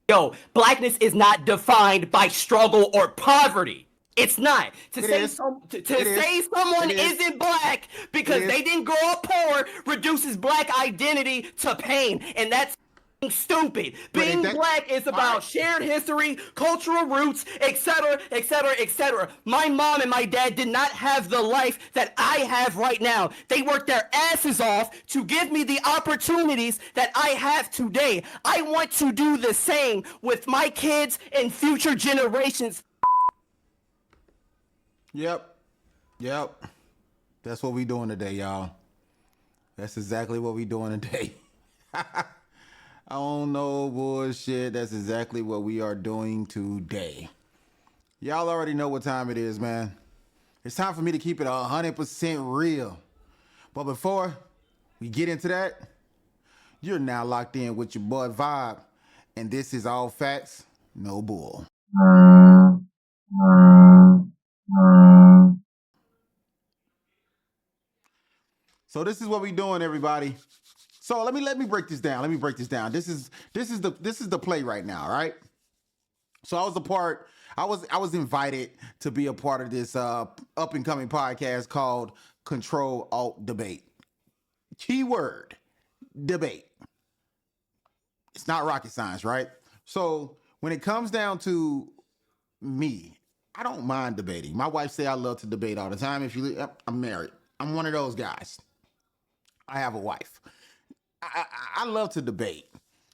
Yo, blackness is not defined by struggle or poverty. It's not. To It say is. some to It is. say someone It is. isn't black It because they is. didn't grow up poor reduces black identity to pain, and that's stupid. But it Being that black is all right. about shared history, cultural roots, etc., etc., etc. My mom and my dad did not have the life that I have right now. They worked their asses off to give me the opportunities that I have today. I want to do the same with my kids and future generations. Yep. Yep. That's what we doing today, y'all. That's exactly what we doing today. I don't know bullshit. That's exactly what we are doing today. Y'all already know what time it is, man. It's time for me to keep it 100% real. But before we get into that, you're now locked in with your boy Vibe, and this is all facts, no bull. So this is what we doing, everybody. So let me break this down. Let me break this down. This is the play right now, all right? So I was a part. I was invited to be a part of this up and coming podcast called Control Alt Debate. Keyword debate. It's not rocket science, right? So when it comes down to me, I don't mind debating. My wife say I love to debate all the time. If you, I'm married. I'm one of those guys. I have a wife. I love to debate.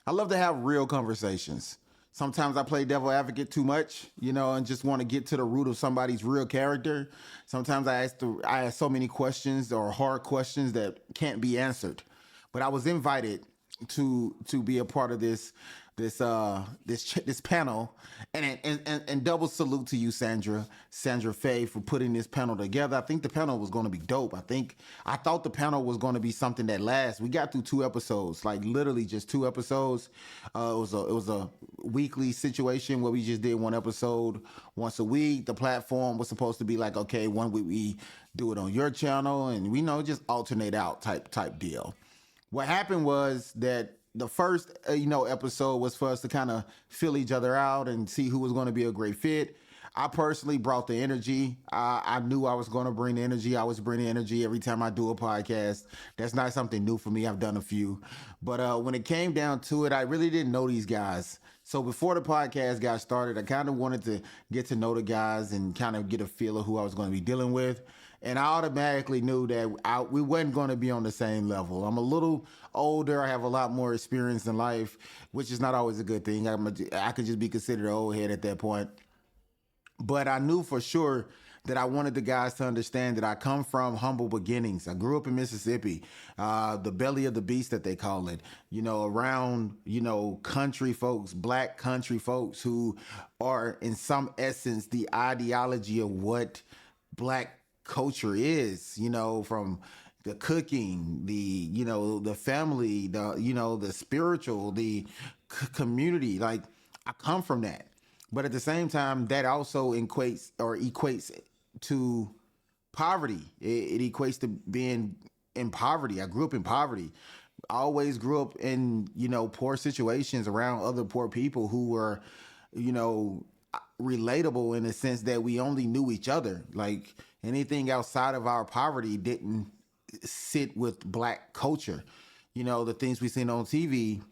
I love to have real conversations. Sometimes I play devil advocate too much, and just want to get to the root of somebody's real character. Sometimes I ask so many questions or hard questions that can't be answered. But I was invited to be a part of this panel, and double salute to you, Sandra Faye, for putting this panel together. I think the panel was going to be dope. I thought the panel was going to be something that lasts. We got through 2 episodes, like literally just 2 episodes. It was a weekly situation where we just did one episode once a week. The platform was supposed to be like, okay, one week we do it on your channel, and we just alternate out type deal. What happened was that the first episode was for us to kind of fill each other out and see who was going to be a great fit. I personally brought the energy. I knew I was going to bring the energy. I was bringing energy every time I do a podcast. That's not something new for me. I've done a few. But when it came down to it, I really didn't know these guys. So before the podcast got started, I kind of wanted to get to know the guys and kind of get a feel of who I was going to be dealing with. And I automatically knew that we wasn't going to be on the same level. I'm a little older. I have a lot more experience in life, which is not always a good thing. I could just be considered an old head at that point. But I knew for sure that I wanted the guys to understand that I come from humble beginnings. I grew up in Mississippi, the belly of the beast that they call it, around, country folks, black country folks who are in some essence the ideology of what black culture is, from the cooking, the family, the spiritual, the community. Like, I come from that. But at the same time, that also equates to poverty. It equates to being in poverty. I grew up in poverty. I always grew up in, poor situations around other poor people who were, you know, relatable in the sense that we only knew each other. Like, anything outside of our poverty didn't sit with black culture. The things we seen on TV,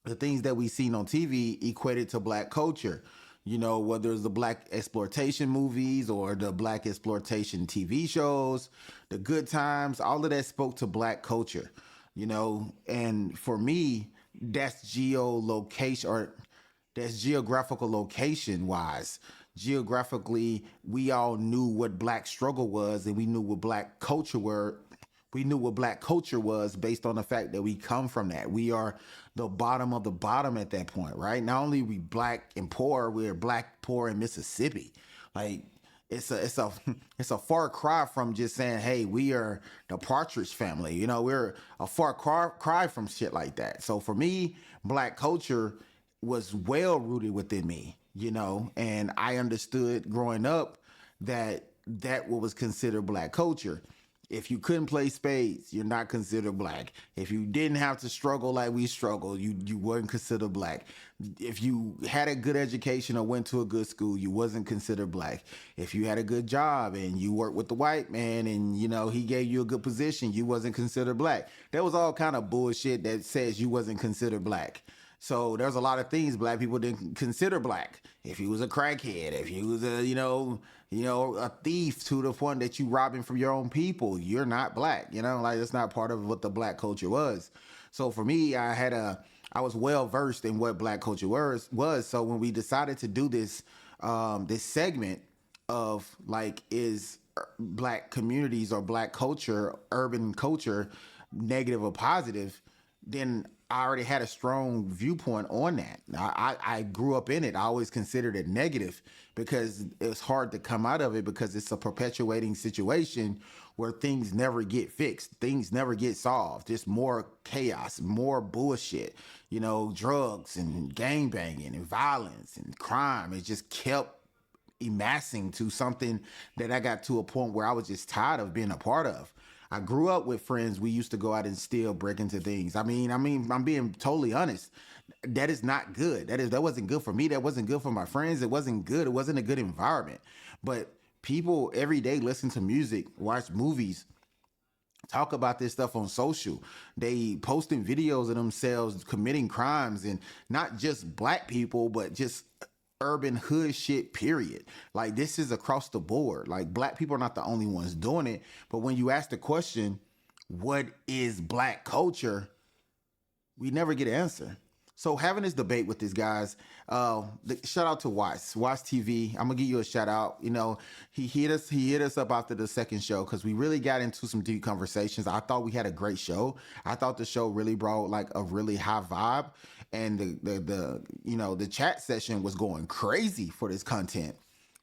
the things that we seen on TV equated to black culture. Whether it's the black exploitation movies or the black exploitation TV shows, the good times, all of that spoke to black culture. And for me, that's geolocation, or that's geographical location wise. Geographically, we all knew what black struggle was, and we knew what black culture were. We knew what black culture was based on the fact that we come from that. We are the bottom of the bottom at that point, right? Not only are we black and poor, we're black poor in Mississippi. Like, it's a it's a far cry from just saying, hey, we are the Partridge Family. We're a far cry from shit like that. So for me, black culture was well rooted within me, and I understood growing up that what was considered black culture. If you couldn't play spades, you're not considered black. If you didn't have to struggle like we struggle, you weren't considered black. If you had a good education or went to a good school, you wasn't considered black. If you had a good job and you worked with the white man and he gave you a good position, you wasn't considered black. There was all kind of bullshit that says you wasn't considered black. So there's a lot of things black people didn't consider black. If you was a crackhead, if you was a thief to the point that you robbing from your own people, you're not black. Like that's not part of what the black culture was. So for me, I was well versed in what black culture was. So when we decided to do this segment of like is black communities or black culture, urban culture, negative or positive, then I already had a strong viewpoint on that. I grew up in it. I always considered it negative because it's hard to come out of it because it's a perpetuating situation where things never get fixed. Things never get solved. Just more chaos, more bullshit, drugs and gangbanging and violence and crime. It just kept amassing to something that I got to a point where I was just tired of being a part of. I grew up with friends. We used to go out and steal, break into things. I mean, I'm being totally honest. That is not good. That wasn't good for me. That wasn't good for my friends. It wasn't good. It wasn't a good environment. But people every day listen to music, watch movies, talk about this stuff on social. They posting videos of themselves committing crimes, and not just black people, but just urban hood shit, period. Like this is across the board. Like black people are not the only ones doing it. But when you ask the question, what is black culture? We never get an answer. So having this debate with these guys, shout out to wattstv. I'm gonna give you a shout out. He hit us up after the second show because we really got into some deep conversations. I thought we had a great show. I thought the show really brought like a really high vibe, and the chat session was going crazy for this content.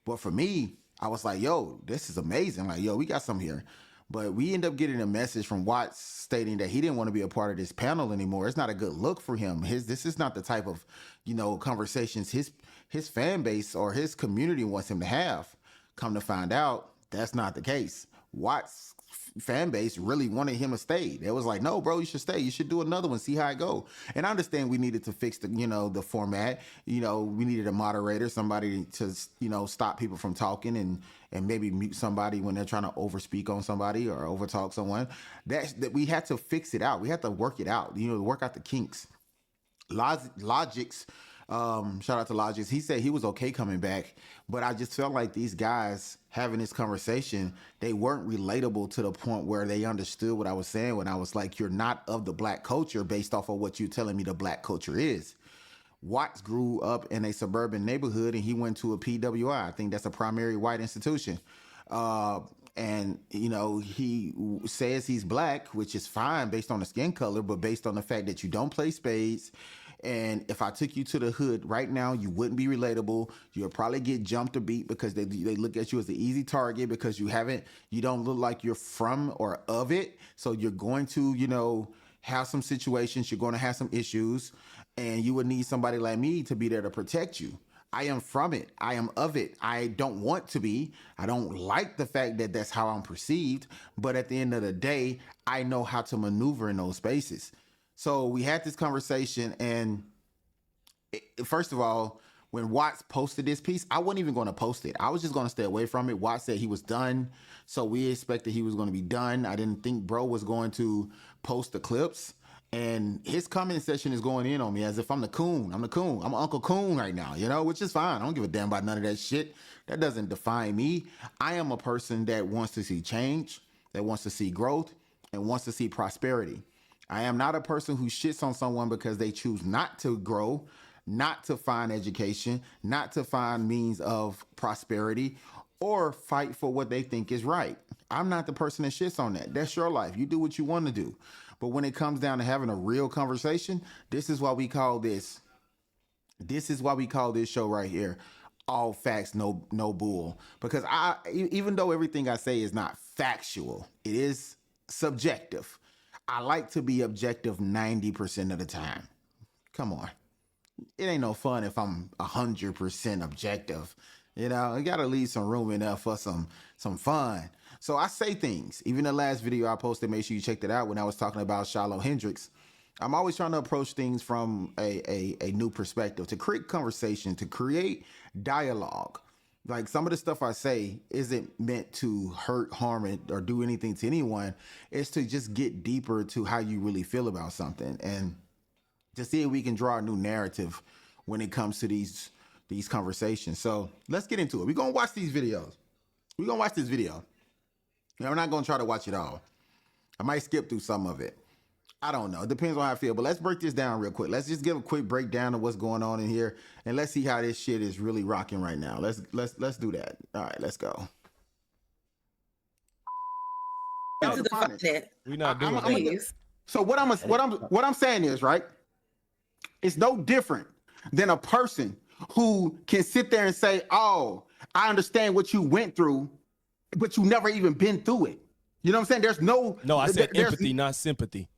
But for me, I was like, yo, this is amazing. Like, yo, we got some here. But we end up getting a message from Watts stating that he didn't want to be a part of this panel anymore. It's not a good look for him. This is not the type of, conversations his fan base or his community wants him to have. Come to find out, that's not the case. Watts fan base really wanted him to stay. They was like, no, bro, you should stay. You should do another one, see how it go. And I understand we needed to fix the format. We needed a moderator, somebody to, stop people from talking and maybe mute somebody when they're trying to overspeak on somebody or overtalk someone. That we had to fix it out. We had to work it out, work out the kinks. Logix, shout out to Logix. He said he was okay coming back, but I just felt like these guys having this conversation, they weren't relatable to the point where they understood what I was saying when I was like, you're not of the black culture based off of what you're telling me the black culture is. Watts grew up in a suburban neighborhood and he went to a PWI. I think that's a primary white institution. And, he says he's black, which is fine based on the skin color, but based on the fact that you don't play spades. And if I took you to the hood right now, you wouldn't be relatable. You'll probably get jumped or beat because they look at you as an easy target because you don't look like you're from or of it. So you're going to, have some situations. You're going to have some issues and you would need somebody like me to be there to protect you. I am from it. I am of it. I don't want to be. I don't like the fact that that's how I'm perceived. But at the end of the day, I know how to maneuver in those spaces. So we had this conversation, and first of all, when Watts posted this piece, I wasn't even going to post it. I was just going to stay away from it. Watts said he was done, so we expected he was going to be done. I didn't think bro was going to post the clips. And his comment section is going in on me as if I'm the coon. I'm the coon. I'm Uncle Coon right now, which is fine. I don't give a damn about none of that shit. That doesn't define me. I am a person that wants to see change, that wants to see growth, and wants to see prosperity. I am not a person who shits on someone because they choose not to grow, not to find education, not to find means of prosperity, or fight for what they think is right. I'm not the person that shits on that. That's your life. You do what you want to do. But when it comes down to having a real conversation, this is why we call this show right here, all facts, no bull. Because even though everything I say is not factual, it is subjective. I like to be objective 90% of the time. Come on. It ain't no fun if I'm 100% objective. You got to leave some room in there for some fun. So I say things. Even the last video I posted, make sure you check that out when I was talking about Shiloh Hendricks. I'm always trying to approach things from a new perspective, to create conversation, to create dialogue. Like, some of the stuff I say isn't meant to hurt, harm, or do anything to anyone. It's to just get deeper to how you really feel about something, and to see if we can draw a new narrative when it comes to these conversations. So let's get into it. We're gonna watch these videos. We're gonna watch this video. Now, we're not gonna try to watch it all. I might skip through some of it. I don't know. It depends on how I feel. But let's break this down real quick. Let's just give a quick breakdown of what's going on in here, and let's see how this shit is really rocking right now. Let's do that. All right, let's go. To define it. We're not doing it. So what I'm saying is, right, it's no different than a person who can sit there and say, "Oh, I understand what you went through, but you never even been through it." You know what I'm saying? There's no. No, I said empathy, not sympathy.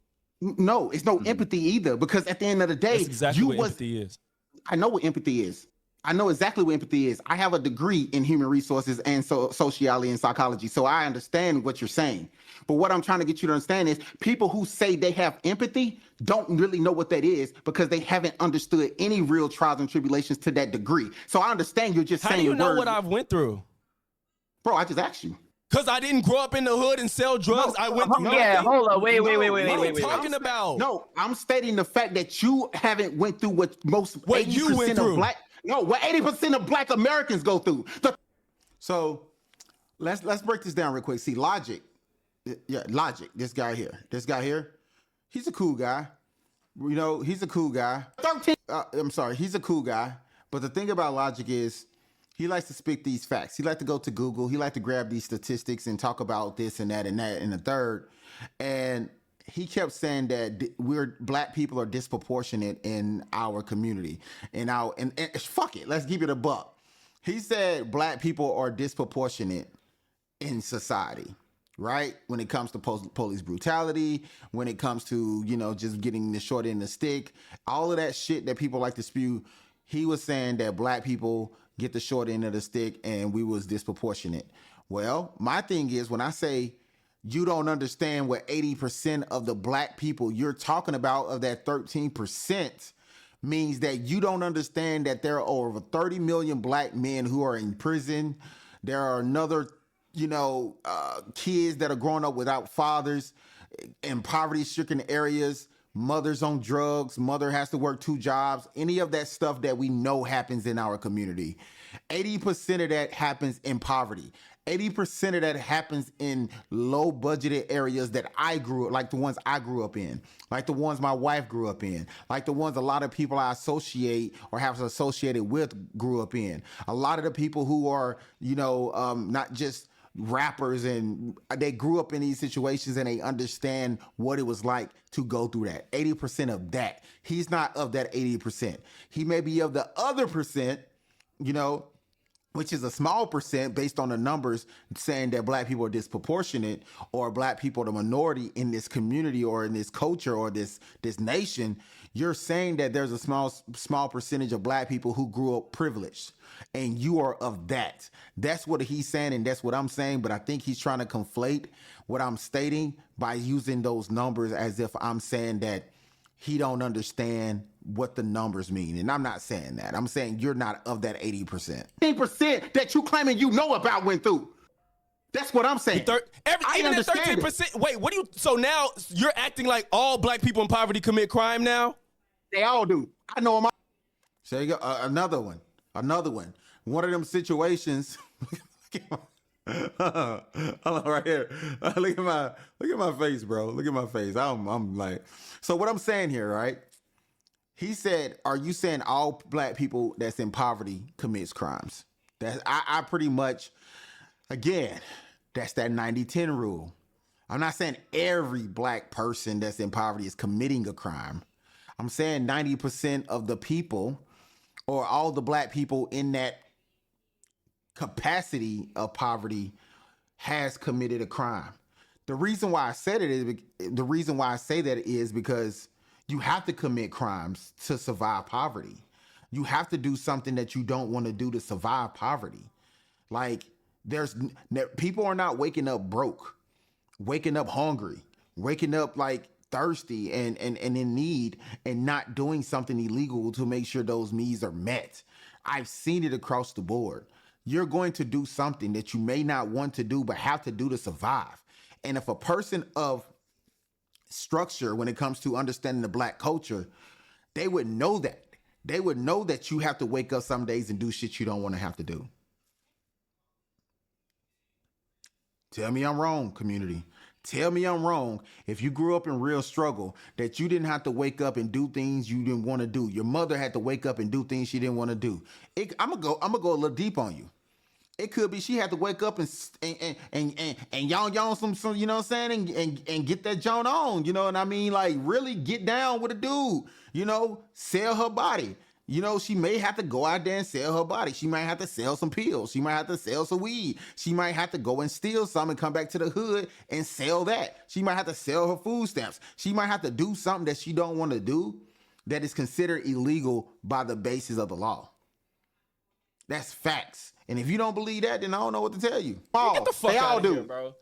No, it's no empathy either, because at the end of the day, That's exactly what empathy is. I know what empathy is. I know exactly what empathy is. I have a degree in human resources and sociology and psychology, so I understand what you're saying. But what I'm trying to get you to understand is, people who say they have empathy don't really know what that is, because they haven't understood any real trials and tribulations to that degree. So I understand you're just saying. How do you know words. what I've went through? Bro, I just asked you. Because I didn't grow up in the hood and sell drugs. I went through nothing. Yeah, hold on. Wait. What are you talking about? No, I'm stating the fact that you haven't went through what most What you went 80% through. of black. No, what 80% of black Americans go through. So let's break this down real quick. See, Logic. Yeah, Logic. This guy here. He's a cool guy. You know, he's a cool guy. He's a cool guy. But the thing about Logic is, he likes to speak these facts. He likes to go to Google. He likes to grab these statistics and talk about this and that and that and the third. And he kept saying that black people are disproportionate in our community. And fuck it, let's keep it a buck. He said black people are disproportionate in society, right? When it comes to police brutality, when it comes to, just getting the short end of the stick, all of that shit that people like to spew. He was saying that black people get the short end of the stick and we was disproportionate. Well, my thing is, when I say you don't understand what 80% of the black people you're talking about, of that 13%, means that you don't understand that there are over 30 million black men who are in prison. There are another, kids that are growing up without fathers in poverty-stricken areas. Mothers on drugs, mother has to work 2 jobs, any of that stuff that we know happens in our community. 80% of that happens in poverty. 80% of that happens in low budgeted areas that like the ones I grew up in, like the ones my wife grew up in, like the ones a lot of people I associate or have associated with grew up in. A lot of the people who are, not just rappers, and they grew up in these situations and they understand what it was like to go through that. 80% of that. He's not of that 80%. He may be of the other percent, which is a small percent based on the numbers, saying that black people are disproportionate, or black people are the minority in this community or in this culture or this nation. You're saying that there's a small percentage of black people who grew up privileged, and you are of that. That's what he's saying, and that's what I'm saying. But I think he's trying to conflate what I'm stating by using those numbers as if I'm saying that he don't understand what the numbers mean. And I'm not saying that. I'm saying you're not of that 80%. 10% that you claiming about went through. That's what I'm saying. Even that 13%. Wait, what do you? So now you're acting like all black people in poverty commit crime now? They all do. I know them. So you go. Another one. One of them situations. Hold on, right here. Look at my face, bro. Look at my face. I'm like. So what I'm saying here, right? He said, "Are you saying all black people that's in poverty commits crimes?" I pretty much. Again, that's that 90-10 rule. I'm not saying every black person that's in poverty is committing a crime. I'm saying 90% of the people, or all the black people in that capacity of poverty, has committed a crime. The reason why I say that is because you have to commit crimes to survive poverty. You have to do something that you don't want to do to survive poverty. Like, People are not waking up broke, waking up hungry, waking up like thirsty and in need and not doing something illegal to make sure those needs are met. I've seen it across the board. You're going to do something that you may not want to do but have to do to survive. And if a person of structure, when it comes to understanding the black culture, they would know that. They would know that you have to wake up some days and do shit you don't want to have to do. Tell me I'm wrong, community. Tell me I'm wrong. If you grew up in real struggle, that you didn't have to wake up and do things you didn't want to do. Your mother had to wake up and do things she didn't want to do. I'm gonna go a little deep on you. It could be she had to wake up and yawn some, you know what I'm saying, and get that joint on, you know what I mean? Like really get down with a dude, you know, sell her body. You know, she may have to go out there and sell her body. She might have to sell some pills. She might have to sell some weed. She might have to go and steal some and come back to the hood and sell that. She might have to sell her food stamps. She might have to do something that she don't want to do that is considered illegal by the basis of the law. That's facts. And if you don't believe that, then I don't know what to tell you. Get the fuck they out all of do. here, bro.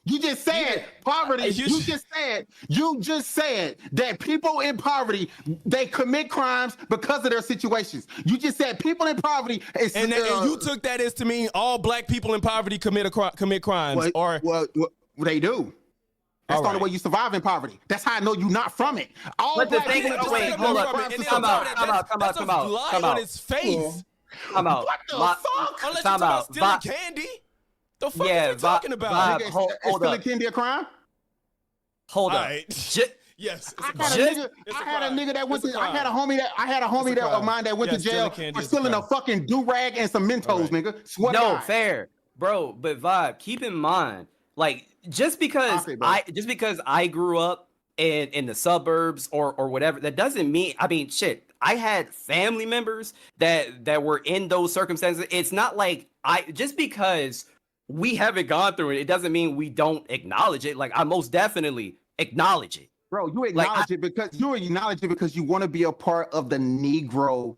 You just said poverty. You just said that people in poverty, they commit crimes because of their situations. You just said people in poverty And you took that as to mean all black people in poverty commit crimes. Well, they do. That's the only way you survive in poverty. That's how I know you're not from it. All But the black thing people is, wait, hold up. Come out. On his face. Come out. What the fuck? Unless you're talking about stealing candy. The fuck are you talking about? Nigga, hold stealing up. candy a crime? Hold up. Right. Yes, it's a I crime. had a nigga that went It's to. a I had a crime. homie that of mine that went to jail stealing candy for is a stealing a crime. fucking do-rag and some Mentos, Right. nigga. Swear to No, God. fair, bro. But Vibe, keep in mind, like just because Okay, bro. I grew up in the suburbs or whatever, that doesn't mean. I mean, shit. I had family members that were in those circumstances. It's not like just because we haven't gone through it, it doesn't mean we don't acknowledge it. Like I most definitely acknowledge it. Bro, you acknowledge it because you want to be a part of the Negro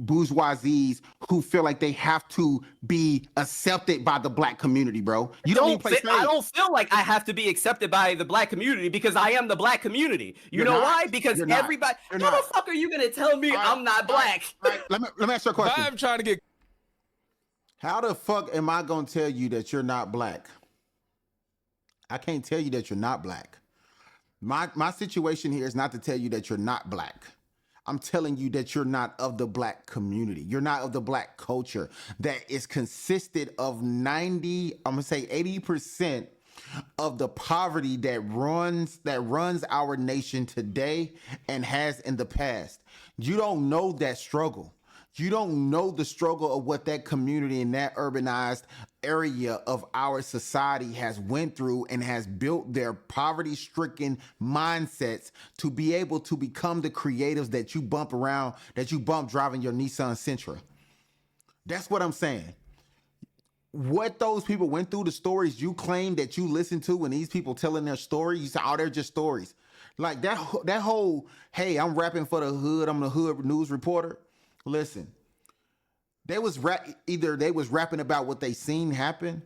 bourgeoisies who feel like they have to be accepted by the black community, bro. You don't even play slave. I don't feel like I have to be accepted by the black community because I am the black community. You know why? Because everybody. How the fuck are you gonna tell me I'm not black? Right. Let me ask you a question. I'm trying to get. How the fuck am I gonna tell you that you're not black? I can't tell you that you're not black. My situation here is not to tell you that you're not black. I'm telling you that you're not of the black community. You're not of the black culture that is consisted of 80% of the poverty that runs our nation today and has in the past. You don't know that struggle. You don't know the struggle of what that community in that urbanized area of our society has went through and has built their poverty-stricken mindsets to be able to become the creatives that you bump driving your Nissan Sentra. That's what I'm saying. What those people went through, the stories you claim that you listen to when these people telling their stories, you say, oh, they're just stories. Like that whole, hey, I'm rapping for the hood, I'm the hood news reporter. Listen, either they was rapping about what they seen happen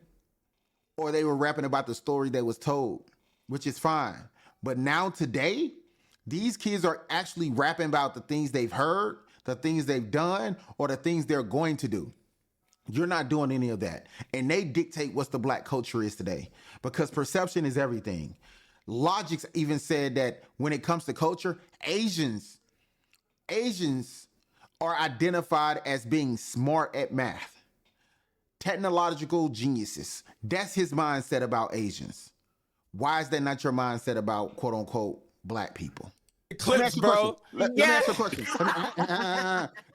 or they were rapping about the story that was told, which is fine. But now today, these kids are actually rapping about the things they've heard, the things they've done, or the things they're going to do. You're not doing any of that. And they dictate what the black culture is today because perception is everything. Logic even said that when it comes to culture, Asians are identified as being smart at math, technological geniuses. That's his mindset about Asians. Why is that not your mindset about quote unquote black people? Clips, bro. Let me ask you a question.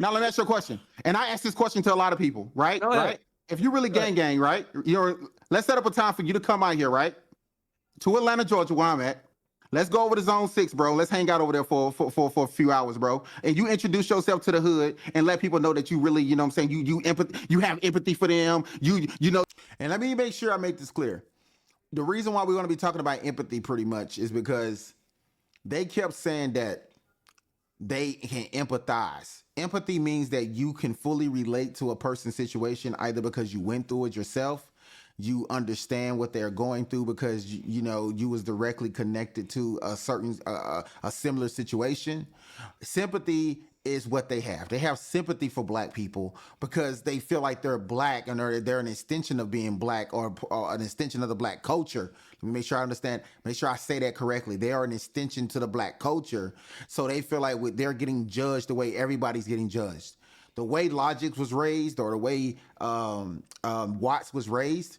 Now let me ask you a question. And I ask this question to a lot of people, right? Right. If you really gang, right? Let's set up a time for you to come out here, right? To Atlanta, Georgia, where I'm at. Let's go over to Zone 6, bro. Let's hang out over there for a few hours, bro. And you introduce yourself to the hood and let people know that you really, you know what I'm saying, you have empathy for them. You know. And let me make sure I make this clear. The reason why we want to be talking about empathy pretty much is because they kept saying that they can empathize. Empathy means that you can fully relate to a person's situation either because you went through it yourself, you understand what they're going through because you know you was directly connected to a certain a similar situation. Sympathy is what they have. They have sympathy for black people because they feel like they're black and they're an extension of being black or an extension of the black culture. Let me make sure I understand, make sure I say that correctly. They are an extension to the black culture. So they feel like they're getting judged the way everybody's getting judged. The way Logic was raised or the way Watts was raised,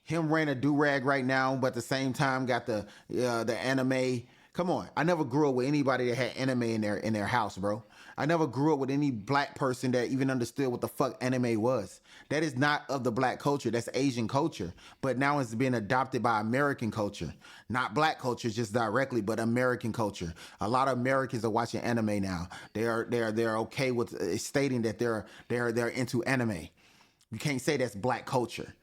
him wearing a do-rag right now, but at the same time got the anime. Come on, I never grew up with anybody that had anime in their house, bro. I never grew up with any black person that even understood what the fuck anime was. That is not of the black culture. That's Asian culture. But now it's being adopted by American culture. Not black culture just directly, but American culture. A lot of Americans are watching anime now. They're okay with stating that they're into anime. You can't say that's black culture.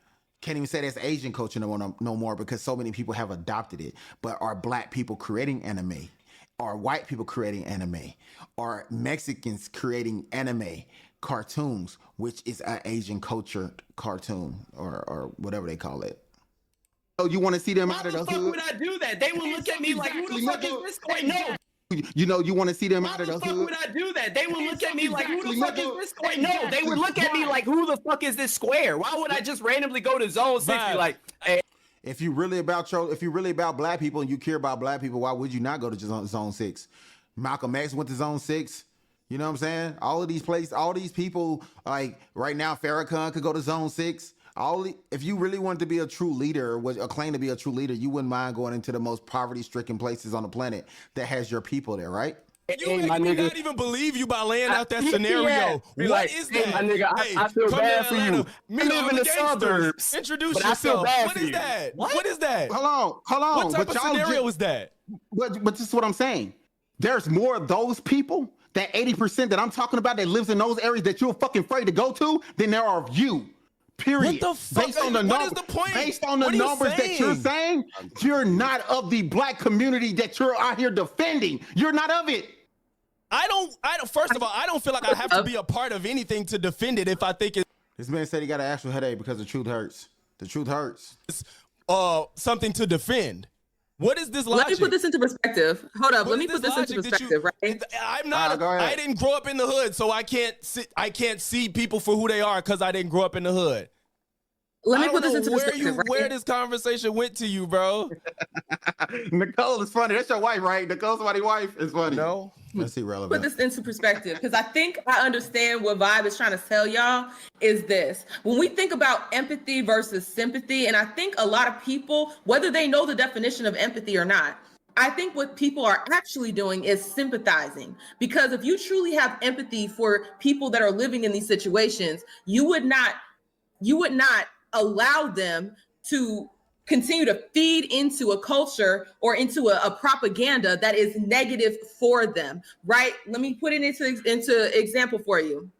Can't even say that's Asian culture no more because so many people have adopted it. But are black people creating anime? Are white people creating anime? Are Mexicans creating anime cartoons, which is an Asian culture cartoon or whatever they call it? Oh, you want to see them out of the hood? Why the fuck would I do that? They would look at me like, who the fuck is this? Wait, no. You know, you want to see them out of the hood? Why the fuck would I do that? They would look at me like, who the fuck is this square? No, they would look at me like, who the fuck is this square? Why would I just randomly go to Zone 6 and be like, hey? If you really about black people and you care about black people, why would you not go to Zone 6? Malcolm X went to Zone 6. You know what I'm saying? All of these places, all these people, like right now, Farrakhan could go to Zone 6. If you really want to be a true leader, or claim to be a true leader, you wouldn't mind going into the most poverty-stricken places on the planet that has your people there, right? You make me not even believe you by laying out that scenario. What is that? My nigga, I feel bad for you. I live in the suburbs. Introduce yourself. I feel bad what is that? What is that? Hold on. What type of scenario is that? But this is what I'm saying. There's more of those people, that 80% that I'm talking about that lives in those areas that you're fucking afraid to go to, than there are of you. Period. What the fuck? Based on the what is the point? Based on the numbers that you're saying, you're not of the black community that you're out here defending. You're not of it. I don't. First of all, I don't feel like I have to be a part of anything to defend it if I think it's. This man said he got an actual headache because the truth hurts. The truth hurts. Something to defend. What is this logic? Let me put this into perspective. Hold up. Let me put this into perspective, right? I'm not. I didn't grow up in the hood, so I can't see people for who they are because I didn't grow up in the hood. Let me put this into perspective. Where this conversation went to you, bro? Nicole is funny. That's your wife, right? Nicole, somebody's wife. It's funny. No. That's irrelevant. Put this into perspective because I think I understand what Vibe is trying to tell y'all is this. When we think about empathy versus sympathy, and I think a lot of people, whether they know the definition of empathy or not, I think what people are actually doing is sympathizing. Because if you truly have empathy for people that are living in these situations, you would not allow them to continue to feed into a culture or into a propaganda that is negative for them, right? Let me put it into example for you.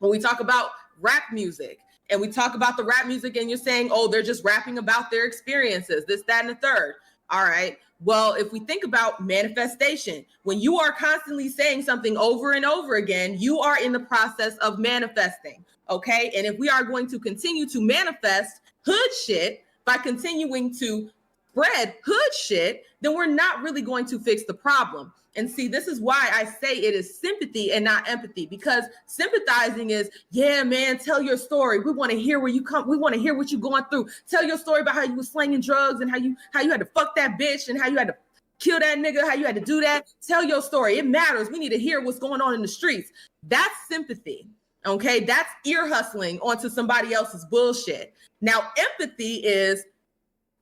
When we talk about rap music and we talk about the rap music and you're saying, oh, they're just rapping about their experiences, this, that, and the third. All right. Well, if we think about manifestation, when you are constantly saying something over and over again, you are in the process of manifesting. Okay. And if we are going to continue to manifest hood shit by continuing to spread hood shit, then we're not really going to fix the problem. And see, this is why I say it is sympathy and not empathy, because sympathizing is, yeah, man, tell your story. We want to hear where you come. We want to hear what you're going through. Tell your story about how you were slinging drugs and how you had to fuck that bitch and how you had to kill that nigga, how you had to do that. Tell your story. It matters. We need to hear what's going on in the streets. That's sympathy. Okay, that's ear hustling onto somebody else's bullshit. Now, empathy is,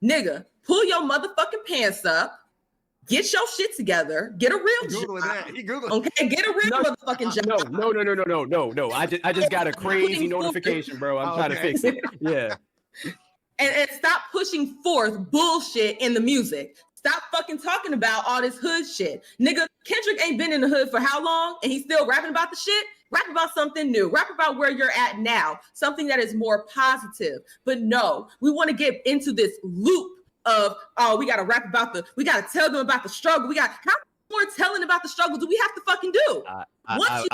nigga, pull your motherfucking pants up, get your shit together, get a real job. Okay, get a real motherfucking job. No. I just got a crazy notification, bro. I'm trying to fix it. Yeah. And stop pushing forth bullshit in the music. Stop fucking talking about all this hood shit. Nigga, Kendrick ain't been in the hood for how long? And he's still rapping about the shit? Rap about something new. Rap about where you're at now. Something that is more positive. But no, we want to get into this loop of, oh, we got to rap about we got to tell them about the struggle. How more telling about the struggle do we have to fucking do? Once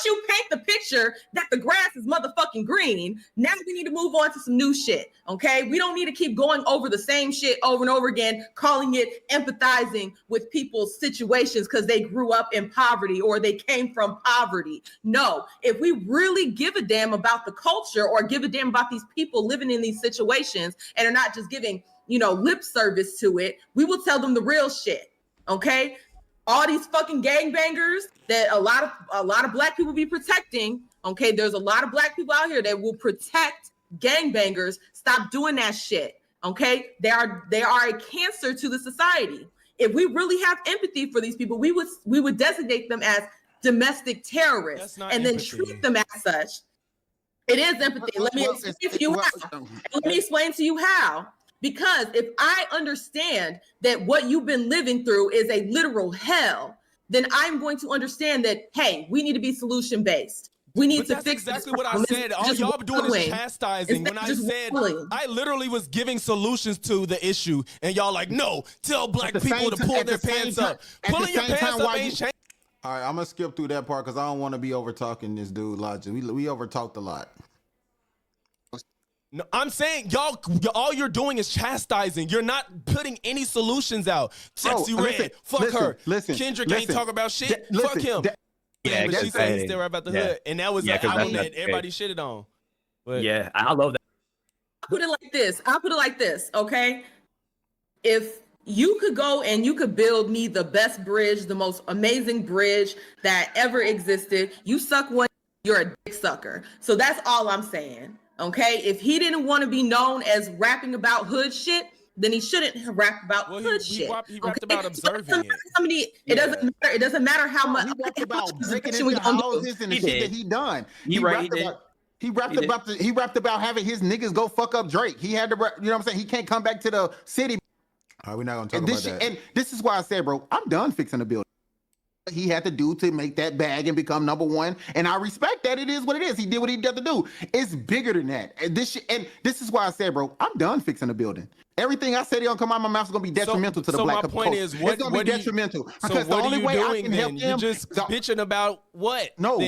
you paint the picture that the grass is motherfucking green, now we need to move on to some new shit, okay? We don't need to keep going over the same shit over and over again, calling it empathizing with people's situations because they grew up in poverty or they came from poverty. No, if we really give a damn about the culture or give a damn about these people living in these situations and are not just giving, lip service to it, we will tell them the real shit, okay? All these fucking gangbangers that a lot of black people be protecting. Okay, there's a lot of black people out here that will protect gangbangers. Stop doing that shit. Okay, they are a cancer to the society. If we really have empathy for these people, we would designate them as domestic terrorists and then treat them as such. It is empathy. Let me explain to you how. Because if I understand that what you've been living through is a literal hell, then I'm going to understand that, hey, we need to be solution-based. We need to fix exactly what I said. All y'all doing is chastising. When I said, I literally was giving solutions to the issue, and y'all like, no, tell black people to pull their pants up. Pulling your pants up ain't changing. All right, I'm going to skip through that part because I don't want to be over-talking this dude, Logic. We over-talked a lot. No, I'm saying y'all, all you're doing is chastising. You're not putting any solutions out. Sexy Red, fuck her. Kendrick ain't talk about shit. Fuck him. Yeah, but she said he's still right about the hood, and that was the album that everybody shitted on. But yeah, I love that. I'll put it like this. Okay, if you could go and you could build me the best bridge, the most amazing bridge that ever existed, you suck one, you're a dick sucker. So that's all I'm saying. Okay, if he didn't want to be known as rapping about hood shit, then he shouldn't rap about hood shit. He rapped about observing it. It doesn't matter how much. He rapped about breaking into houses and the shit that he done. He rapped about having his niggas go fuck up Drake. He had to, you know what I'm saying? He can't come back to the city. All right, we're not gonna talk about that. And this is why I said, bro, I'm done fixing the building. He had to do to make that bag and become number one, and I respect that. It is what it is. He did what he had to do. It's bigger than that. And this is why I said, bro, I'm done fixing the building. Everything I said gonna come out of my mouth is gonna be detrimental to the black culture. So my point is, it's gonna be detrimental. Because the only way I can help him, you're just bitching about what? No.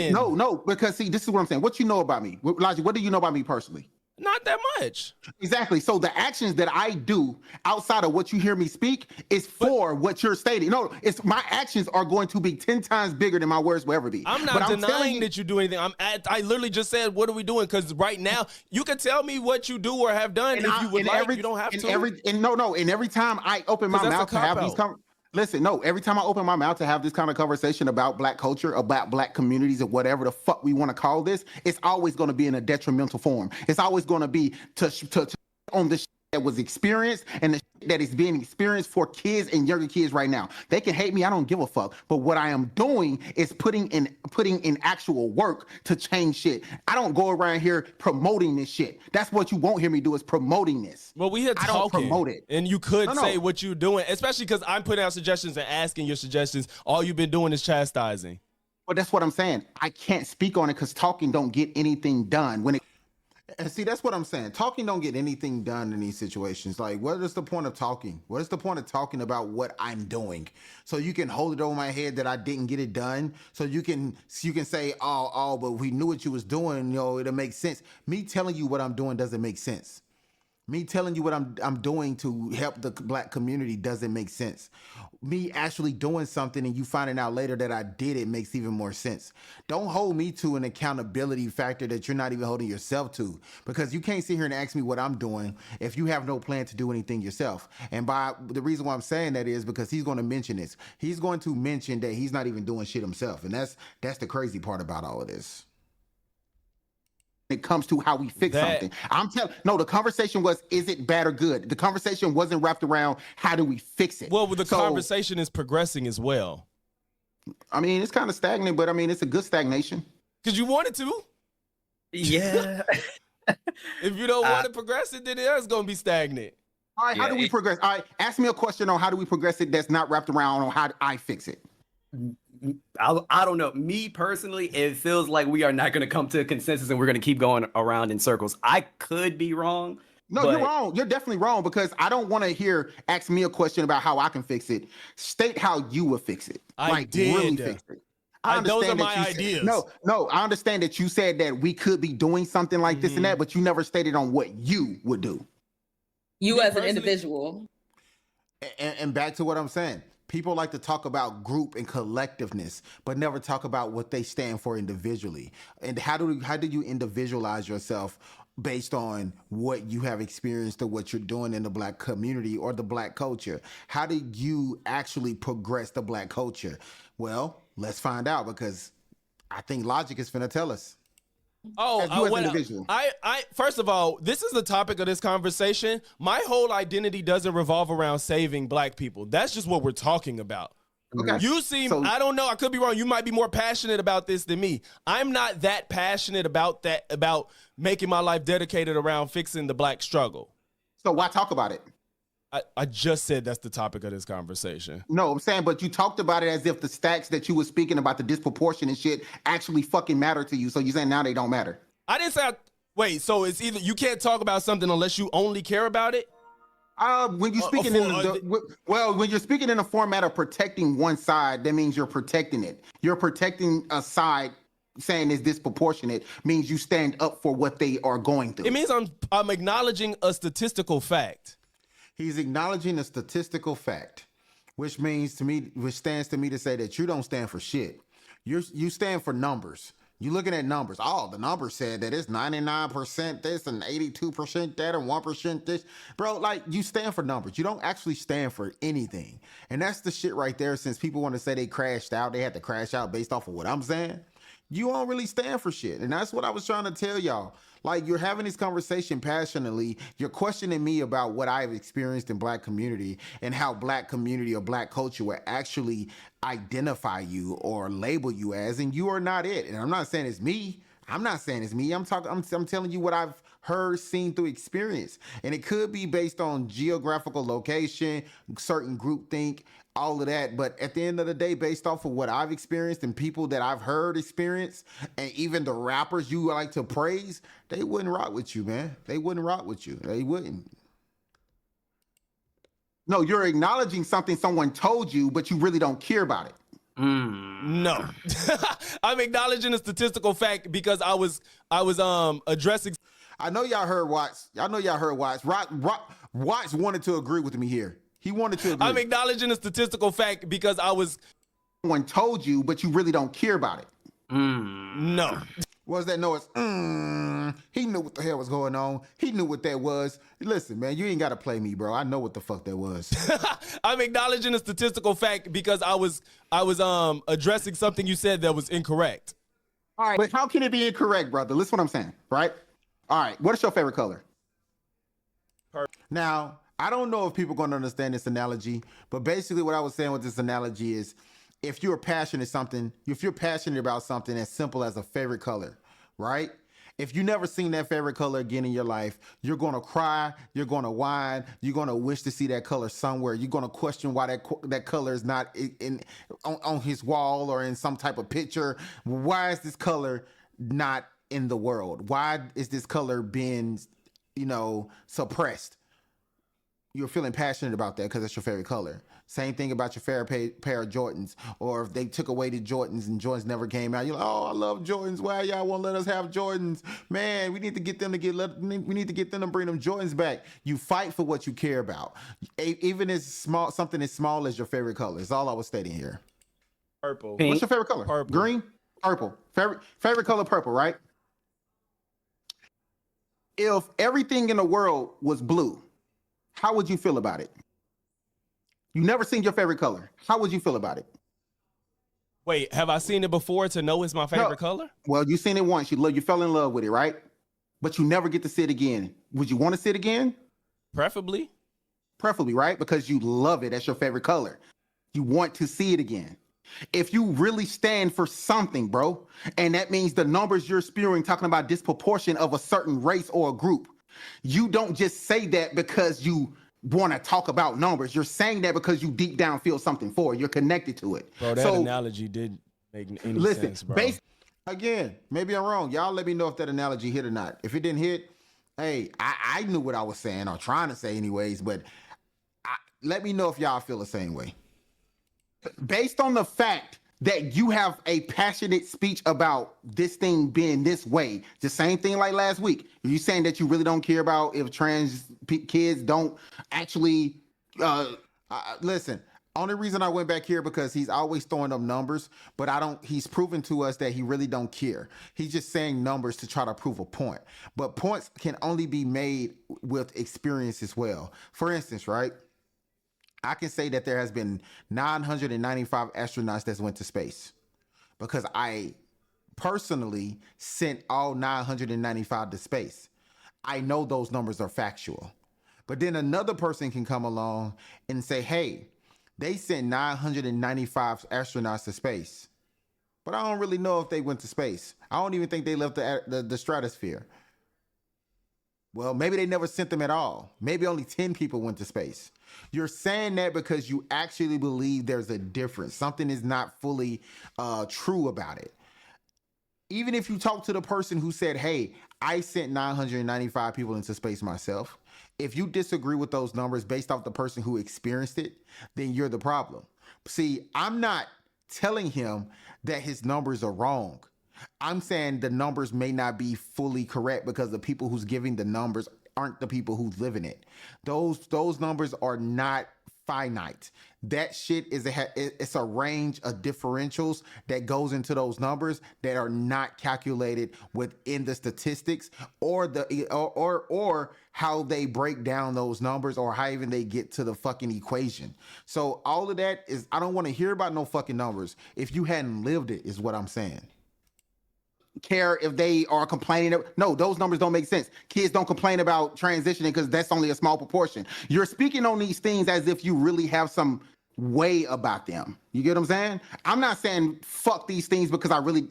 Because see, this is what I'm saying. What you know about me, Logic? What do you know about me personally? Not that much. Exactly. So the actions that I do outside of what you hear me speak is for what you're stating. No, it's my actions are going to be 10 times bigger than my words will ever be. I'm not denying that you do anything. I literally just said, what are we doing? Because right now, you can tell me what you do or have done if you would like. You don't have to. And every time I open my mouth to have these every time I open my mouth to have this kind of conversation about black culture, about black communities, or whatever the fuck we want to call this, it's always going to be in a detrimental form. It's always going to be to on the shit that was experienced and the shit that is being experienced for kids and younger kids right now. They can hate me, I don't give a fuck. But what I am doing is putting in actual work to change shit. I don't go around here promoting this shit. That's what you won't hear me do, is promoting this. Well, we had talking, I don't promote it. And you could say what you're doing, especially because I'm putting out suggestions and asking your suggestions. All you've been doing is chastising. But that's what I'm saying. I can't speak on it because talking don't get anything done. And see, that's what I'm saying. Talking don't get anything done in these situations. Like, what is the point of talking? What is the point of talking about what I'm doing? So you can hold it over my head that I didn't get it done. So you can say, but we knew what you was doing. It'll make sense. Me telling you what I'm doing doesn't make sense. Me telling you what I'm doing to help the black community doesn't make sense. Me actually doing something and you finding out later that I did it makes even more sense. Don't hold me to an accountability factor that you're not even holding yourself to, because you can't sit here and ask me what I'm doing if you have no plan to do anything yourself. And by the reason why I'm saying that is because he's going to mention this. He's going to mention that he's not even doing shit himself. And that's the crazy part about all of this. It comes to how we fix something. The conversation was, is it bad or good? The conversation wasn't wrapped around how do we fix it? Well, the conversation is progressing as well. I mean, it's kind of stagnant, but I mean, it's a good stagnation. Because you wanted to. Yeah. If you don't want to progress it, then it's going to be stagnant. All right, how do we progress? All right, ask me a question on how do we progress it that's not wrapped around on how I fix it. I don't know. Me personally, it feels like we are not going to come to a consensus and we're going to keep going around in circles. I could be wrong, No, you're wrong. You're definitely wrong because I don't want to hear ask me a question about how I can fix it. State how you would fix it. I did. Really fix it. Those are my ideas. No, I understand that you said that we could be doing something like this and that, but you never stated on what you would do. You as an individual. And back to what I'm saying. People like to talk about group and collectiveness, but never talk about what they stand for individually. And how do you individualize yourself based on what you have experienced or what you're doing in the Black community or the Black culture? How do you actually progress the Black culture? Well, let's find out because I think logic is finna tell us. I first of all, this is the topic of this conversation. My whole identity doesn't revolve around saving Black people. That's just what we're talking about. Okay. You seem, I don't know, I could be wrong. You might be more passionate about this than me. I'm not that passionate about making my life dedicated around fixing the Black struggle. So why talk about it? I just said that's the topic of this conversation. No, I'm saying, but you talked about it as if the stats that you were speaking about, the disproportionate shit, actually fucking matter to you. So you're saying now they don't matter. I didn't say, wait, so it's either you can't talk about something unless you only care about it? When you're speaking when you're speaking in a format of protecting one side, that means you're protecting it. You're protecting a side. Saying is disproportionate means you stand up for what they are going through. It means I'm acknowledging a statistical fact. He's acknowledging a statistical fact, which stands to me to say that you don't stand for shit. You stand for numbers. You looking at numbers. Oh, the numbers said that it's 99% this and 82% that and 1% this. Bro, like you stand for numbers. You don't actually stand for anything. And that's the shit right there. Since people want to say they crashed out, they had to crash out based off of what I'm saying. You don't really stand for shit. And that's what I was trying to tell y'all. Like, you're having this conversation passionately. You're questioning me about what I've experienced in Black community and how Black community or Black culture will actually identify you or label you as, and you are not it. And I'm not saying it's me. I'm telling you what I've heard, seen through experience. And it could be based on geographical location, certain groupthink, all of that. But at the end of the day, based off of what I've experienced and people that I've heard experience, and even the rappers you like to praise, they wouldn't rock with you, man. They wouldn't rock with you. They wouldn't. No, you're acknowledging something someone told you, but you really don't care about it. No. I'm acknowledging a statistical fact because I was addressing. I know y'all heard Watts. Watts wanted to agree with me here. He wanted to agree. I'm acknowledging a statistical fact because someone told you, but you really don't care about it. No. What was that noise? He knew what the hell was going on. He knew what that was. Listen, man, you ain't got to play me, bro. I know what the fuck that was. I'm acknowledging a statistical fact because I was addressing something you said that was incorrect. All right, but how can it be incorrect, brother? Listen what I'm saying, right? All right, what is your favorite color? Now, I don't know if people are going to understand this analogy, but basically what I was saying with this analogy is if you're passionate about something as simple as a favorite color, right? If you never seen that favorite color again in your life, you're going to cry, you're going to whine, you're going to wish to see that color somewhere. You're going to question why that color is not on his wall or in some type of picture. Why is this color not in the world? Why is this color being, suppressed? You're feeling passionate about that because it's your favorite color. Same thing about your favorite pair of Jordans. Or if they took away the Jordans and Jordans never came out, you're like, oh, I love Jordans. Why y'all won't let us have Jordans? Man, we need to get them to bring them Jordans back. You fight for what you care about. Even as something as small as your favorite color. That's all I was stating here. Purple. Pink. What's your favorite color? Purple. Green? Purple. Favorite color, purple, right? If everything in the world was blue, how would you feel about it? You never seen your favorite color. How would you feel about it? Wait, have I seen it before to know it's my favorite color? Well, you seen it once. You fell in love with it, right? But you never get to see it again. Would you want to see it again? Preferably, right? Because you love it. That's your favorite color. You want to see it again. If you really stand for something, bro, and that means the numbers you're spewing talking about disproportion of a certain race or a group, you don't just say that because you want to talk about numbers. You're saying that because you deep down feel something for it. You're connected to it. Bro, that analogy didn't make any sense, bro. Again, maybe I'm wrong. Y'all let me know if that analogy hit or not. If it didn't hit, Hey, I knew what I was saying or trying to say anyways, but let me know if y'all feel the same way. Based on the fact that you have a passionate speech about this thing being this way, the same thing like last week. You saying that you really don't care about if trans kids don't actually listen. Only reason I went back here because he's always throwing up numbers, but he's proven to us that he really don't care. He's just saying numbers to try to prove a point. But points can only be made with experience as well. For instance, right? I can say that there has been 995 astronauts that went to space because I personally sent all 995 to space. I know those numbers are factual. But then another person can come along and say, hey, they sent 995 astronauts to space, but I don't really know if they went to space. I don't even think they left the stratosphere. Well, maybe they never sent them at all. Maybe only 10 people went to space. You're saying that because you actually believe there's a difference. Something is not fully true about it. Even if you talk to the person who said, hey, I sent 995 people into space myself, if you disagree with those numbers based off the person who experienced it, then you're the problem. See, I'm not telling him that his numbers are wrong. I'm saying the numbers may not be fully correct because the people who's giving the numbers aren't the people who's living it. Those numbers are not finite. That shit it's a range of differentials that goes into those numbers that are not calculated within the statistics or how they break down those numbers or how even they get to the fucking equation. So all of that is, I don't want to hear about no fucking numbers if you hadn't lived it, is what I'm saying. Care if they are complaining. No, those numbers don't make sense. Kids don't complain about transitioning because that's only a small proportion. You're speaking on these things as if you really have some way about them. You get what I'm saying? I'm not saying fuck these things because I really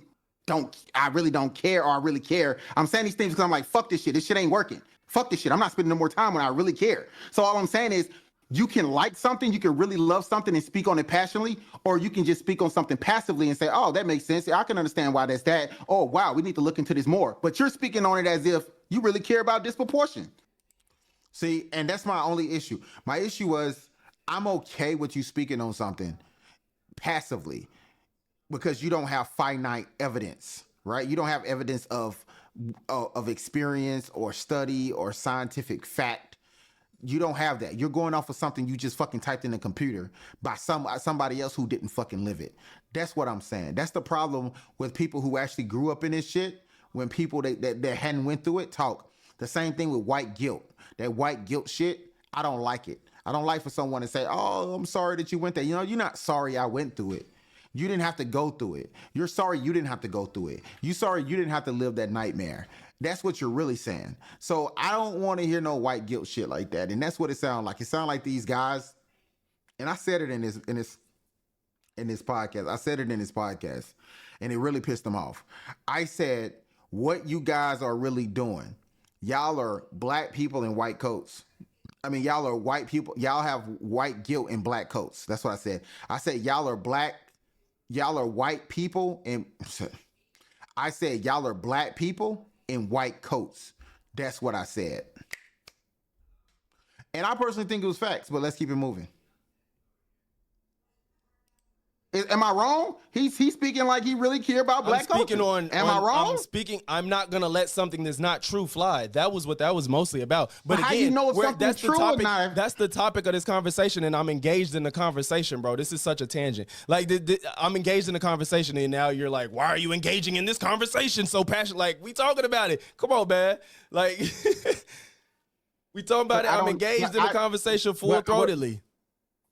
don't care or I really care. I'm saying these things because I'm like, fuck this shit. This shit ain't working. Fuck this shit. I'm not spending no more time when I really care. So all I'm saying is, you can like something, you can really love something and speak on it passionately, or you can just speak on something passively and say, oh, that makes sense. I can understand why that's that. Oh, wow, we need to look into this more. But you're speaking on it as if you really care about disproportion. See, and that's my only issue. My issue was, I'm okay with you speaking on something passively because you don't have finite evidence, right? You don't have evidence of experience or study or scientific fact. You don't have that. You're going off of something you just fucking typed in the computer by somebody else who didn't fucking live it. That's what I'm saying. That's the problem with people who actually grew up in this shit. When people that hadn't went through it talk. The same thing with white guilt. That white guilt shit, I don't like it. I don't like for someone to say, oh, I'm sorry that you went there. You know, you're not sorry I went through it. You didn't have to go through it. You're sorry you didn't have to go through it. You're sorry you didn't have to live that nightmare. That's what you're really saying. So I don't want to hear no white guilt shit like that. And that's what it sounds like. It sounds like these guys, and I said it in this podcast. I said it in this podcast, and it really pissed them off. I said, what you guys are really doing, y'all are black people in white coats. I mean, y'all are white people. Y'all have white guilt in black coats. That's what I said. I said, y'all are white people. And I said, y'all are black people in white coats. That's what I said. And I personally think it was facts, but let's keep it moving. Am I wrong? He's speaking like he really care about black culture. Am I wrong? I'm not gonna let something that's not true fly. That was what that was mostly about. But again, how you know if something's true or not? That's the topic of this conversation, and I'm engaged in the conversation, bro. This is such a tangent. Like I'm engaged in the conversation, and now you're like, why are you engaging in this conversation so passionate? Like, we talking about it. Come on, man. Like we talking about it. I'm engaged in the conversation full-throatedly.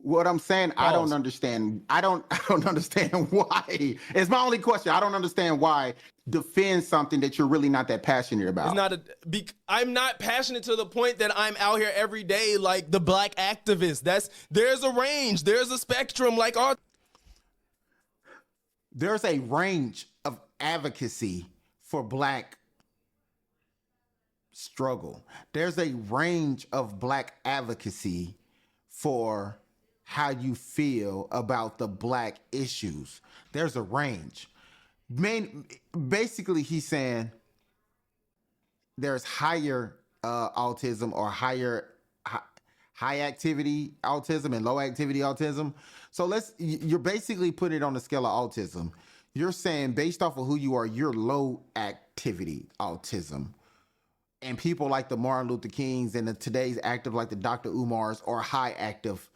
What I'm saying, I don't understand. I don't understand why. It's my only question. I don't understand why defend something that you're really not that passionate about. I'm not passionate to the point that I'm out here every day like the black activist. There's a range. There's a spectrum. There's a range of advocacy for black struggle. There's a range of black advocacy for how you feel about the black issues. There's a range. Basically, he's saying there's higher autism or high activity autism and low activity autism. So you're basically putting it on the scale of autism. You're saying based off of who you are, you're low activity autism. And people like the Martin Luther Kings and today's active like the Dr. Umars are high active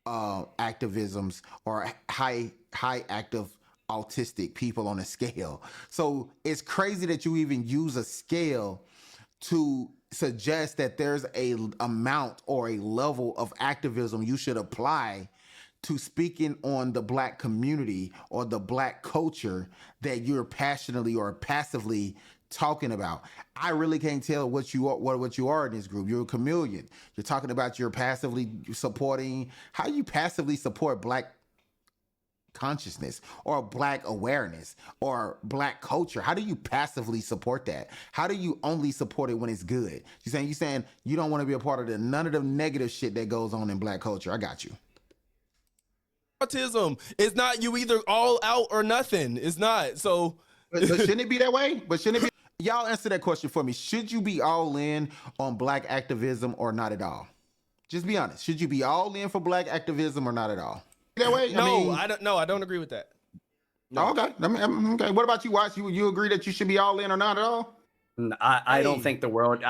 activisms or high active autistic people on a scale. So it's crazy that you even use a scale to suggest that there's a amount or a level of activism you should apply to speaking on the Black community or the Black culture that you're passionately or passively talking about. I really can't tell what you are in this group. You're a chameleon. You're talking about you're passively supporting. How do you passively support Black consciousness or Black awareness or Black culture? How do you passively support that? How do you only support it when it's good? You saying you don't want to be a part of none of the negative shit that goes on in Black culture. I got you. Autism is not you either all out or nothing. It's not. So but shouldn't it be that way? But shouldn't it be? Y'all answer that question for me. Should you be all in on Black activism or not at all? Just be honest. Should you be all in for Black activism or not at all? That way? No, I don't know. I don't agree with that. No. Okay. Okay. What about you, Watts? You agree that you should be all in or not at all? I don't think the world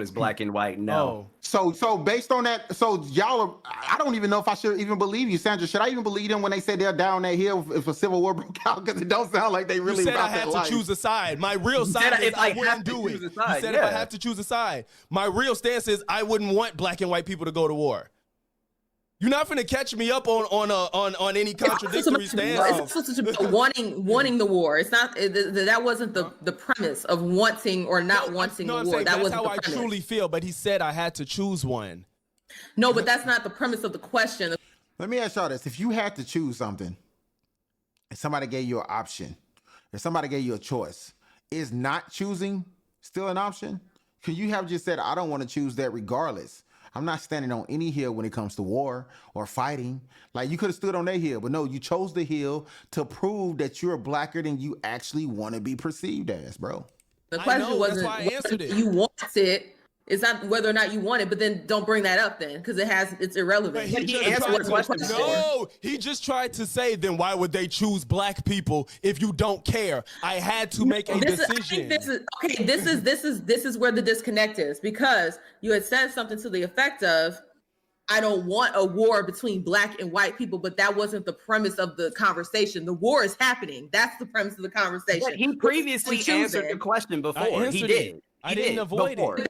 is black and white. No. So based on that, so y'all I don't even know if I should even believe you, Sandra. Should I even believe them when they say they're down that hill if a civil war broke out? Because it don't sound like they really. You said about I had that to life. choose a side. My real side is I wouldn't do it. You said if I have to choose a side. My real stance is I wouldn't want Black and white people to go to war. You're not gonna catch me up on any contradictory stance. It's wanting the war. It's not that wasn't the premise of wanting or not wanting the war. That was how I truly feel. But he said I had to choose one. No, but that's not the premise of the question. Let me ask y'all this: if you had to choose something, and somebody gave you an option, if somebody gave you a choice, is not choosing still an option? Could you have just said, "I don't want to choose that regardless"? I'm not standing on any hill when it comes to war or fighting. Like, you could have stood on that hill, but no, you chose the hill to prove that you're blacker than you actually want to be perceived as, bro. The question wasn't whether you want it. It's not whether or not you want it, but then don't bring that up then, because it's irrelevant. He answered the question. No, he just tried to say, then why would they choose Black people if you don't care? I had to make a decision. This is where the disconnect is, because you had said something to the effect of, I don't want a war between Black and white people, but that wasn't the premise of the conversation. The war is happening. That's the premise of the conversation. But he previously answered the question before. He did. I didn't avoid it.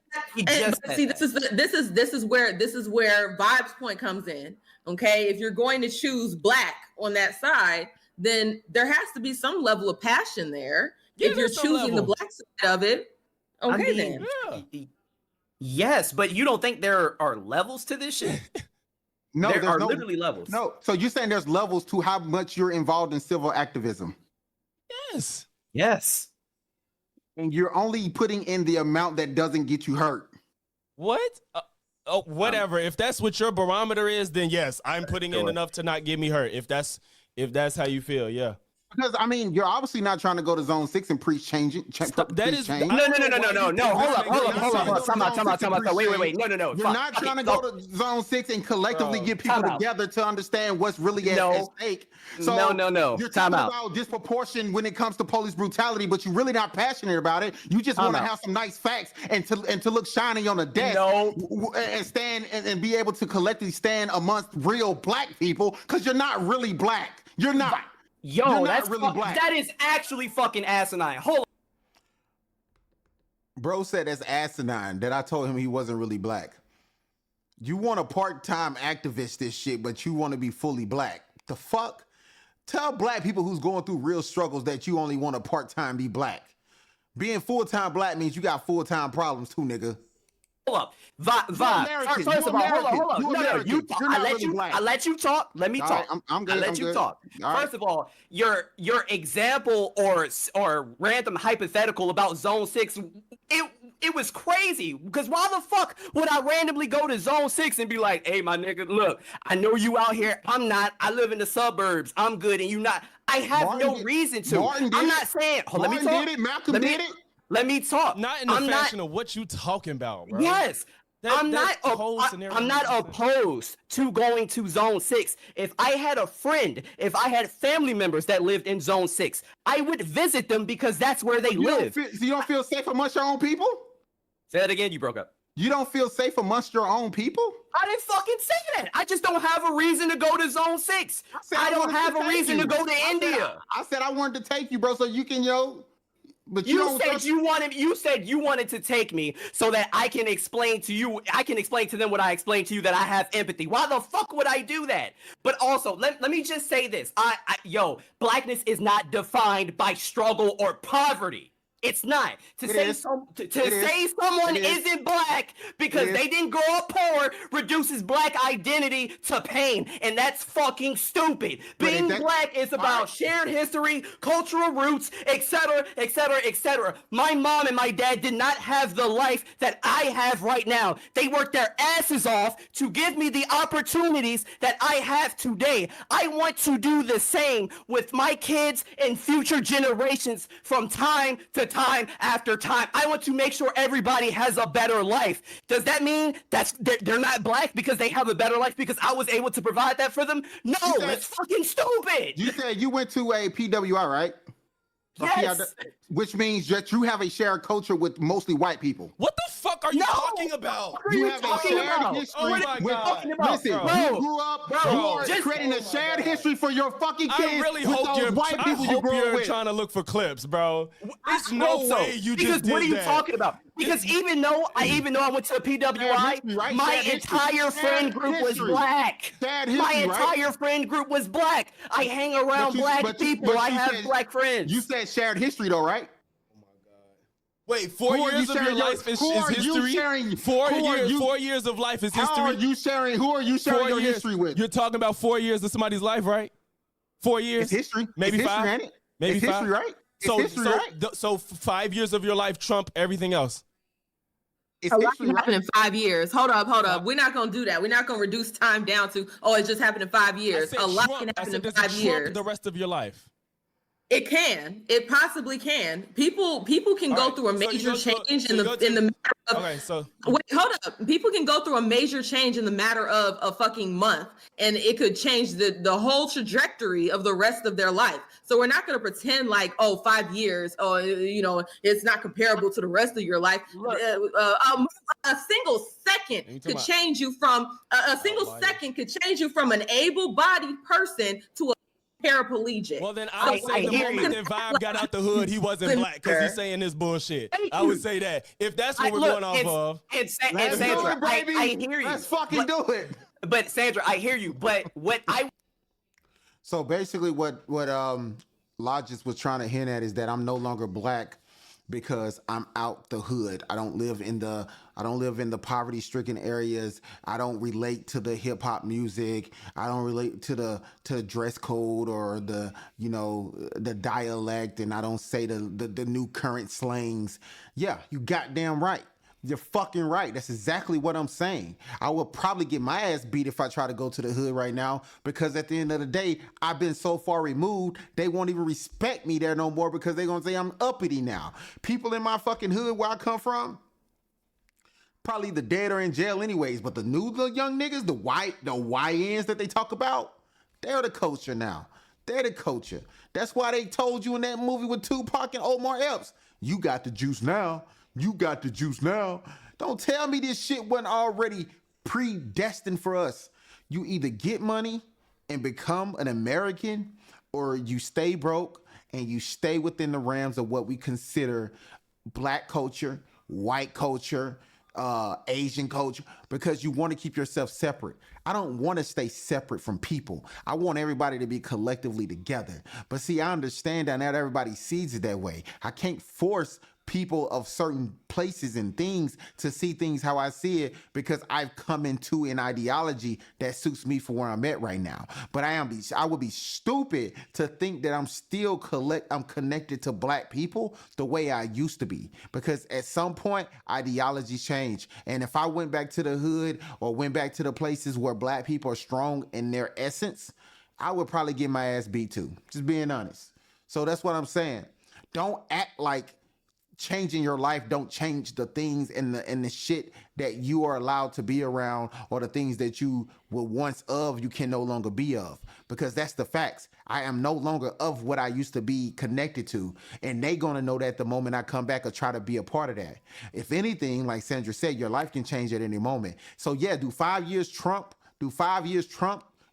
See, this is where Vibe's point comes in. Okay, if you're going to choose Black on that side, then there has to be some level of passion there. If you're choosing the Black side of it, okay, Yes, but you don't think there are levels to this shit? No, there are literally levels. No, so you're saying there's levels to how much you're involved in civil activism? Yes. And you're only putting in the amount that doesn't get you hurt. What? Whatever. If that's what your barometer is, then yes, I'm putting in enough to not get me hurt. If that's how you feel, yeah. Because I mean, you're obviously not trying to go to Zone 6 and preach change. No. Hold up. Time out. Wait. No. You're not trying to go to Zone 6 and collectively get people together to understand what's really at stake. So no. You're talking about disproportion when it comes to police brutality, but you're really not passionate about it. You just want to have some nice facts and to look shiny on the desk and stand and be able to collectively stand amongst real Black people, because you're not really Black. You're not. Yo, that's really Black. That is actually fucking asinine. Hold on. Bro said that's asinine that I told him he wasn't really Black. You want a part-time activist this shit, but you want to be fully Black. The fuck? Tell Black people who's going through real struggles that you only want a part-time be Black. Being full-time Black means you got full-time problems too, nigga. Hold up. Vibe. First of all, hold on. No, you talk. I let you talk. Let me talk. Right, I'm good. I let you talk. First of all, your example or random hypothetical about Zone 6, it was crazy, because why the fuck would I randomly go to Zone 6 and be like, hey, my nigga, look, I know you out here. I'm not. I live in the suburbs. I'm good and you not. I have no reason to. I'm not saying. Let me talk. Malcolm did it. Let me talk. Not in the fashion of what you talking about, bro. Yes. I'm not opposed to going to Zone 6. If I had a friend, if I had family members that lived in Zone 6, I would visit them because that's where they live. So you don't feel safe amongst your own people? Say that again, you broke up. You don't feel safe amongst your own people? I didn't fucking say that. I just don't have a reason to go to Zone 6. I don't have a reason to go to India. I said I wanted to take you, bro, so you can, but you said you wanted to take me so that I can explain to you, I can explain to them what I explained to you, that I have empathy. Why the fuck would I do that? But also, let me just say this. Blackness is not defined by struggle or poverty. It's not. To say someone isn't black because they didn't grow up poor reduces black identity to pain, and that's fucking stupid. Being black is about shared history, cultural roots, etc., etc., etc. My mom and my dad did not have the life that I have right now. They worked their asses off to give me the opportunities that I have today. I want to do the same with my kids and future generations from time to time after time. I want to make sure everybody has a better life. Does that mean they're not black because they have a better life because I was able to provide that for them? No, it's fucking stupid. You said you went to a PWI, right? Yes. Which means that you have a shared culture with mostly white people. What the fuck are you talking about? What are you have a shared history. Oh my God. Listen, you grew up, you are creating a shared history for your fucking kids. I really hope you're trying to look for clips, bro. There's no way you just did that. What are you talking about? Because even though I went to a PWI, my entire friend group was black. My entire friend group was black. I hang around black people. I have black friends. You said shared history though, right? Wait, 4 years of your life is history? 4 years of life is history? Who are you sharing your history with? You're talking about 4 years of somebody's life, right? 4 years? It's history. Maybe it's 5? History, ain't it? Maybe it's 5? History, right? It's history, right? So 5 years of your life trump everything else? It's a lot can happen in 5 years. Hold up. We're not gonna do that. We're not gonna reduce time down to, it just happened in 5 years. A lot can happen in 5 years. The rest of your life. It can. It possibly can. People can go through a major change in the matter of. Okay, so wait, hold up. People can go through a major change in the matter of a fucking month, and it could change the whole trajectory of the rest of their life. So we're not going to pretend like 5 years, it's not comparable to the rest of your life. A single second could change you from an able-bodied person to a paraplegic. Well, then I would say the moment that Vibe got out the hood, he wasn't black because he's saying this bullshit. I would say that. If that's what we're going off of. And Sandra, I hear you. Let's fucking do it. But Sandra, I hear you. But So basically what Logis was trying to hint at is that I'm no longer black because I'm out the hood. I don't live in the poverty-stricken areas. I don't relate to the hip hop music. I don't relate to the dress code or the dialect, and I don't say the new current slangs. Yeah, you goddamn right. You're fucking right. That's exactly what I'm saying. I will probably get my ass beat if I try to go to the hood right now, because at the end of the day, I've been so far removed, they won't even respect me there no more because they're going to say I'm uppity now. People in my fucking hood where I come from, probably either dead or in jail anyways, but the young niggas, the YNs that they talk about, they're the culture now. They're the culture. That's why they told you in that movie with Tupac and Omar Epps, you got the juice now. You got the juice now. Don't tell me this shit wasn't already predestined for us. You either get money and become an American, or you stay broke and you stay within the realms of what we consider black culture, white culture, Asian culture, because you want to keep yourself separate. I don't want to stay separate from people. I want everybody to be collectively together. But see, I understand that not everybody sees it that way. I can't force people of certain places and things to see things how I see it, because I've come into an ideology that suits me for where I'm at right now. But I would be stupid to think that I'm still connected to black people the way I used to be, because at some point ideologies change. And if I went back to the hood or went back to the places where black people are strong in their essence, I would probably get my ass beat too, just being honest. So that's what I'm saying. Don't act like changing your life don't change the things and the shit that you are allowed to be around, or the things that you were once of, you can no longer be of, because that's the facts. I am no longer of what I used to be connected to, and they gonna know that the moment I come back or try to be a part of that. If anything, like Sandra said, your life can change at any moment. So yeah, do 5 years trump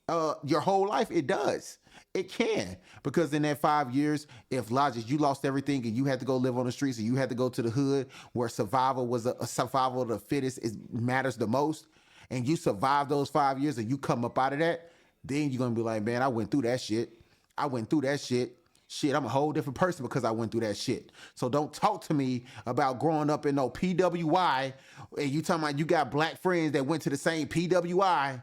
your whole life? It does. It can, because in that 5 years, if Logic, you lost everything and you had to go live on the streets, and you had to go to the hood where survival was a survival of the fittest, matters the most, and you survive those 5 years and you come up out of that, then you're gonna be like, man, I went through that shit. Shit, I'm a whole different person because I went through that shit. So don't talk to me about growing up in no PWI and you talking about you got black friends that went to the same PWI.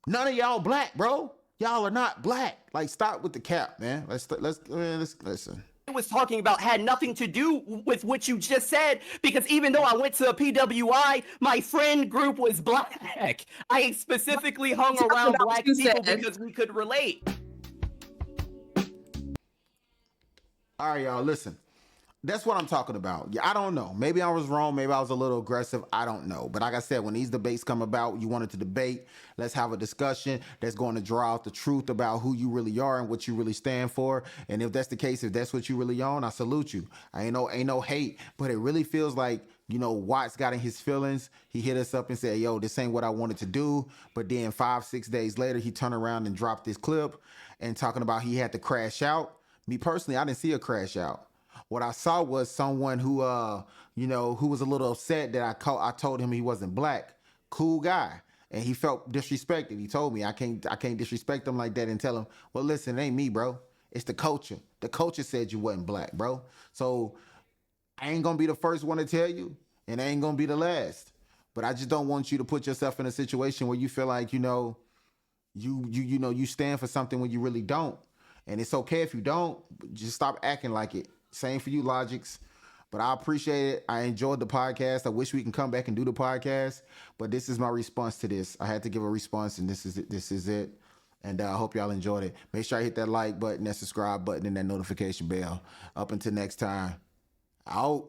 None of y'all black, bro. Y'all are not black. Like, stop with the cap, man. Let's listen. I was talking about had nothing to do with what you just said, because even though I went to a PWI, my friend group was black. I specifically hung around black people because we could relate. All right, y'all, listen. That's what I'm talking about. Yeah, I don't know. Maybe I was wrong. Maybe I was a little aggressive. I don't know. But like I said, when these debates come about, you wanted to debate. Let's have a discussion that's going to draw out the truth about who you really are and what you really stand for. And if that's the case, if that's what you really own, I salute you. I ain't no hate, but it really feels like, you know, Watts got in his feelings. He hit us up and said, yo, this ain't what I wanted to do. But then 5-6 days later, he turned around and dropped this clip and talking about he had to crash out. Me personally, I didn't see a crash out. What I saw was someone who, who was a little upset that I told him he wasn't black. Cool guy. And he felt disrespected. He told me I can't disrespect him like that and tell him, well, listen, it ain't me, bro. It's the culture. The culture said you wasn't black, bro. So I ain't gonna be the first one to tell you, and I ain't gonna be the last. But I just don't want you to put yourself in a situation where you feel like, you stand for something when you really don't. And it's okay if you don't, but just stop acting like it. Same for you, Logics. But I appreciate it. I enjoyed the podcast. I wish we can come back and do the podcast. But this is my response to this. I had to give a response, and this is it. And I hope y'all enjoyed it. Make sure I hit that like button, that subscribe button, and that notification bell. Up until next time. Out.